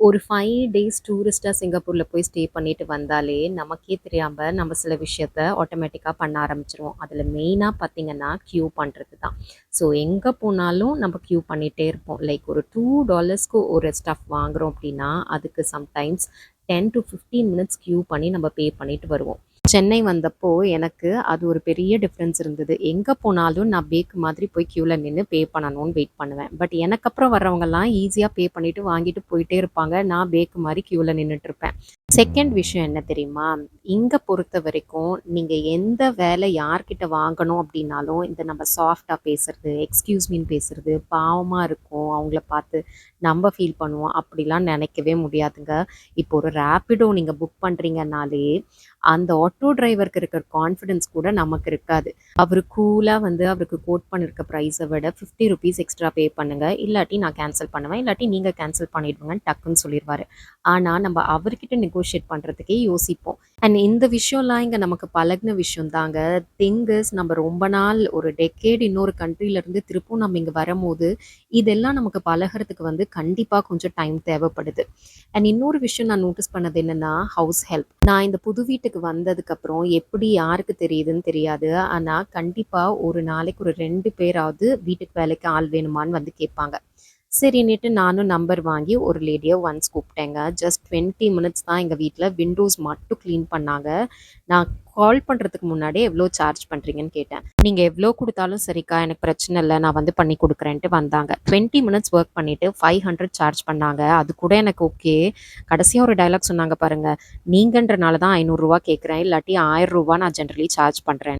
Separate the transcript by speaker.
Speaker 1: ஒரு 5 டேஸ் டூரிஸ்ட்டா சிங்கப்பூர்ல போய் ஸ்டே பண்ணிட்டு வந்தாலே, நமக்கே தெரியாம நம்ம சில விஷயத்த ஆட்டோமேட்டிக்கா பண்ண ஆரம்பிச்சுருவோம். அதுல மெயினா பார்த்தீங்கன்னா, கியூ பண்றது தான். ஸோ எங்க போனாலும் நம்ம கியூ பண்ணிட்டே இருப்போம். லைக் ஒரு $2க்கு ஒரு ஸ்டஃப் வாங்குறோம் அப்படின்னா, அதுக்கு சம்டைம்ஸ் 10 to 15 மினிட்ஸ் கியூ பண்ணி நம்ம பே பண்ணிட்டு வருவோம். சென்னை வந்தப்போ எனக்கு அது ஒரு பெரிய டிஃப்ரென்ஸ் இருந்தது. எங்க போனாலும் நான் பேக் மாதிரி போய் கியூல நின்னு பே பண்ணணும்னு வெயிட் பண்ணுவேன். பட் எனக்கு அப்புறம் வர்றவங்கலாம் ஈஸியா பே பண்ணிட்டு வாங்கிட்டு போயிட்டே இருப்பாங்க. நான் பேக் மாரி கியூல நின்னுட்டுருப்பேன். செகண்ட் விஷயம் என்ன தெரியுமா? இங்க பொறுத்தவரைக்கும் நீங்க எந்த வேலை யார்கிட்ட வாங்கணும் அப்படின்னாலும், இந்த நம்ம சாஃப்ட்டா பேசுறது, எக்ஸ்கியூஸ் மீன்னு பேசுறது, பாவமா இருக்கும் அவங்கள பார்த்து நம்ம ஃபீல் பண்ணுவோம். அப்படிலாம் நெனைக்கவே முடியாதுங்க. இப்போ ஒரு ரேப்பிடோ நீங்க புக் பண்றீங்கன்னாலே, அந்த ஆட்டோ டிரைவருக்கு இருக்கிற கான்ஃபிடன்ஸ் கூட நமக்கு இருக்காது. அவரு கூலா வந்து அவருக்கு கோட் பண்ணியிருக்க பிரைஸ விட ₹50 எக்ஸ்ட்ரா பே பண்ணுங்க. இல்லாட்டி நான் கேன்சல் பண்ணுவேன். இல்லாட்டி நீங்க கேன்சல் பண்ணிடுங்கன்னு டக்குன்னு சொல்லிருவாரு. ஆனா, நம்ம அவர்கிட்ட நெகோஷியேட் பண்றதுக்கே யோசிப்போம். அண்ட் இந்த விஷயம்லாம் இங்க நமக்கு பழகுன விஷயம் தாங்க. திங் இஸ் நம்ம ரொம்ப நாள் ஒரு டெக்கேட் இன்னொரு கண்ட்ரில இருந்து திருப்பும் நம்ம இங்க வரம்போது, இதெல்லாம் நமக்கு பழகுறதுக்கு வந்து கண்டிப்பா கொஞ்சம் டைம் தேவைப்படுது. அண்ட் இன்னொரு விஷயம் நான் நோட்டீஸ் பண்ணது என்னன்னா, ஹவுஸ் ஹெல்ப். நான் இந்த புது வீட்டுக்கு வந்ததுக்கப்புறம் எப்படி யாருக்கு தெரியுதுன்னு தெரியாது. ஆனா, கண்டிப்பா ஒரு நாளைக்கு ஒரு 2 பேராவது வீட்டுக்கு வேலைக்கு ஆள் வேணுமான்னு வந்து கேட்பாங்க. சரின்னுட்டு நானும் நம்பர் வாங்கி ஒரு லேடிய ஒன்ஸ் கூப்பிட்டேங்க. ஜஸ்ட் 20 மினிட்ஸ் தான் எங்க வீட்ல விண்டோஸ் மட்டும் கிளீன் பண்ணாங்க. நான் கால் பண்றதுக்கு முன்னாடியே எவ்வளோ சார்ஜ் பண்றீங்கன்னு கேட்டேன். நீங்க எவ்வளோ குடுத்தாலும் சரிக்கா, எனக்கு பிரச்சனை இல்ல. நான் வந்து பண்ணி குடுக்குறேன்ட்டு வந்தாங்க. 20 மினிட்ஸ் வொர்க் பண்ணிட்டு 500 சார்ஜ் பண்ணாங்க. அது கூட எனக்கு ஓகே. கடைசியா ஒரு டயலாக் சொன்னாங்க பாருங்க. நீங்கன்றனால தான் ரூ. 500 கேட்கிறேன். இல்லாட்டி ரூ. 1000 நான் ஜெனரலி சார்ஜ் பண்றேன்.